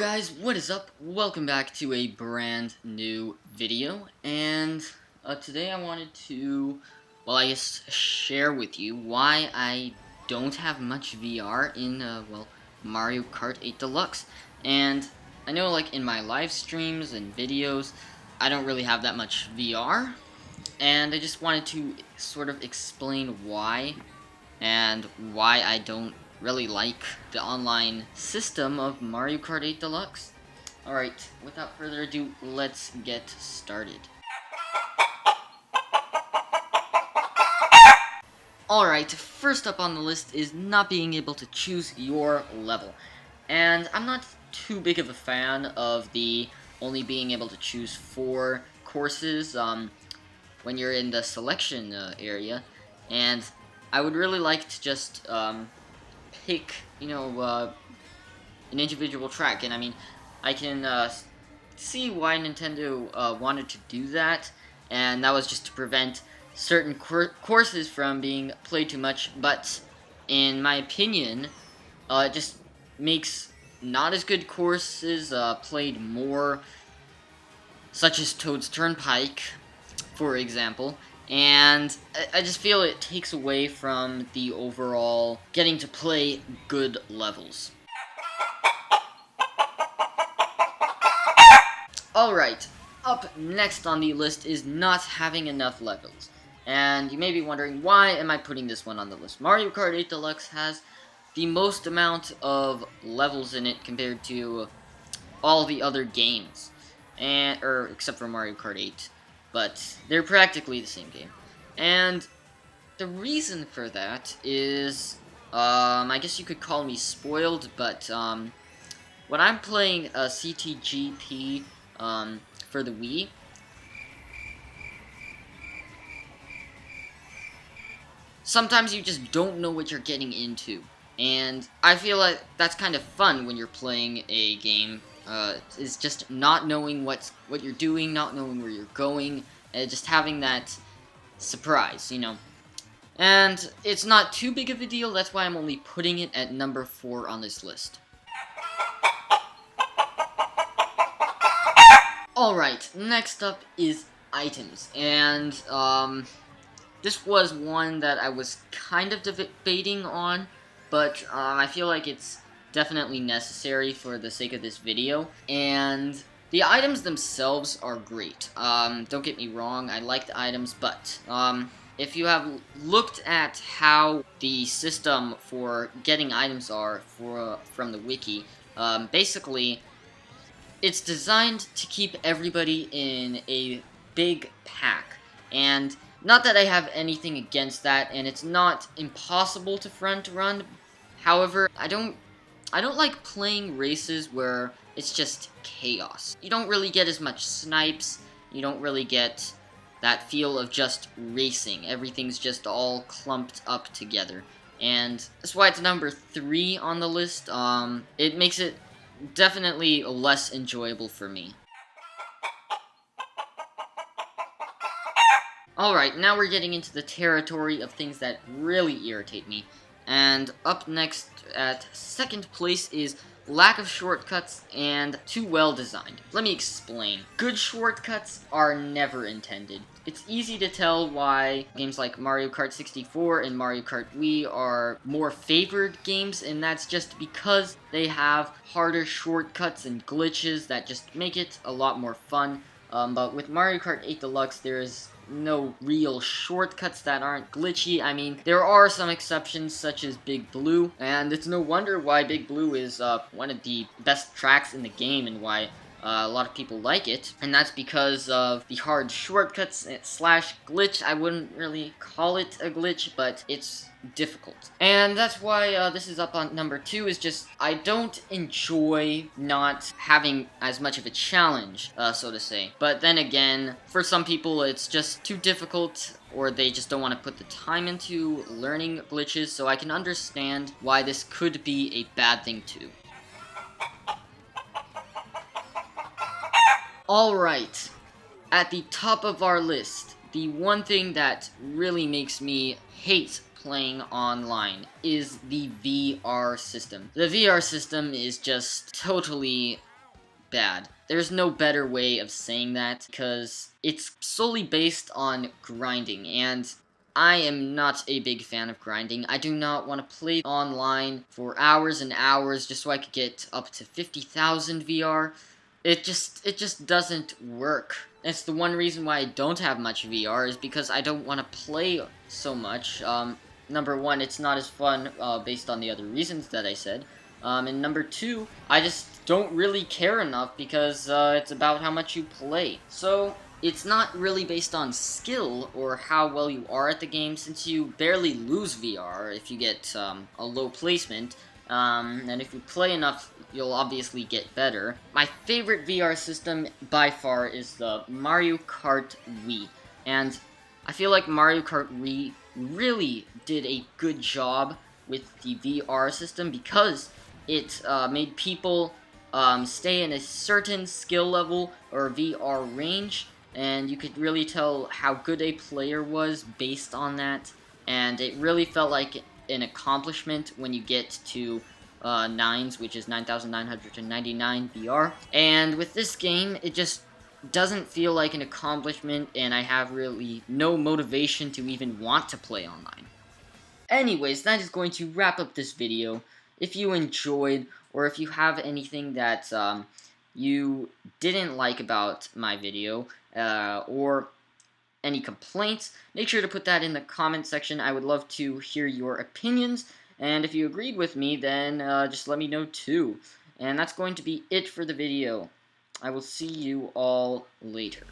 guys, what is up? Welcome back to a brand new video, and today I wanted to, I guess, share with you why I don't have much VR in, Mario Kart 8 Deluxe. And I know, like, in my live streams and videos, I don't really have that much VR, and I just wanted to sort of explain why, and why I don't really like the online system of Mario Kart 8 Deluxe. Alright, without further ado, let's get started. Alright, first up on the list is not being able to choose your level. And I'm not too big of a fan of the only being able to choose 4 courses when you're in the selection area. And I would really like to just pick, an individual track. And I mean, I can see why Nintendo wanted to do that, and that was just to prevent certain courses from being played too much. But in my opinion, it just makes not as good courses played more, such as Toad's Turnpike, for example. And I just feel it takes away from the overall getting to play good levels. Alright, up next on the list is not having enough levels. And you may be wondering, why am I putting this one on the list? Mario Kart 8 Deluxe has the most amount of levels in it compared to all the other games, except for Mario Kart 8. But they're practically the same game. And the reason for that is, I guess you could call me spoiled, but when I'm playing a CTGP for the Wii, sometimes you just don't know what you're getting into. And I feel like that's kind of fun when you're playing a game. Is just not knowing what you're doing, not knowing where you're going, and just having that surprise, And it's not too big of a deal, that's why I'm only putting it at number 4 on this list. Alright, next up is items, and this was one that I was kind of debating on, but I feel like it's definitely necessary for the sake of this video. And the items themselves are great. Don't get me wrong, I like the items, but if you have looked at how the system for getting items are from the wiki, basically it's designed to keep everybody in a big pack. And not that I have anything against that, and it's not impossible to front run. However, I don't like playing races where it's just chaos. You don't really get as much snipes, you don't really get that feel of just racing. Everything's just all clumped up together. And that's why it's number 3 on the list. It makes it definitely less enjoyable for me. Alright, now we're getting into the territory of things that really irritate me. And up next at second place is lack of shortcuts and too well designed. Let me explain. Good shortcuts are never intended. It's easy to tell why games like Mario Kart 64 and Mario Kart Wii are more favored games, and that's just because they have harder shortcuts and glitches that just make it a lot more fun. But with Mario Kart 8 Deluxe, there's no real shortcuts that aren't glitchy. I mean, there are some exceptions, such as Big Blue, and it's no wonder why Big Blue is one of the best tracks in the game, and why a lot of people like it, and that's because of the hard shortcuts slash glitch. I wouldn't really call it a glitch, but it's difficult. And that's why this is up on number 2, is just, I don't enjoy not having as much of a challenge, so to say. But then again, for some people it's just too difficult, or they just don't want to put the time into learning glitches, so I can understand why this could be a bad thing too. Alright, at the top of our list, the one thing that really makes me hate playing online is the VR system. The VR system is just totally bad. There's no better way of saying that, because it's solely based on grinding, and I am not a big fan of grinding. I do not want to play online for hours and hours just so I could get up to 50,000 VR. It just doesn't work. It's the one reason why I don't have much VR, is because I don't want to play so much. Number one, it's not as fun, based on the other reasons that I said. And number two, I just don't really care enough, because it's about how much you play. So, it's not really based on skill or how well you are at the game, since you barely lose VR if you get a low placement. And if you play enough, you'll obviously get better. My favorite VR system by far is the Mario Kart Wii, and I feel like Mario Kart Wii really did a good job with the VR system, because it made people stay in a certain skill level or VR range, and you could really tell how good a player was based on that, and it really felt like an accomplishment when you get to 9s, which is 9,999 VR. And with this game, it just doesn't feel like an accomplishment, and I have really no motivation to even want to play online. Anyways, that is going to wrap up this video. If you enjoyed, or if you have anything that you didn't like about my video, or any complaints, make sure to put that in the comment section. I would love to hear your opinions, and if you agreed with me, then just let me know too. And that's going to be it for the video. I will see you all later.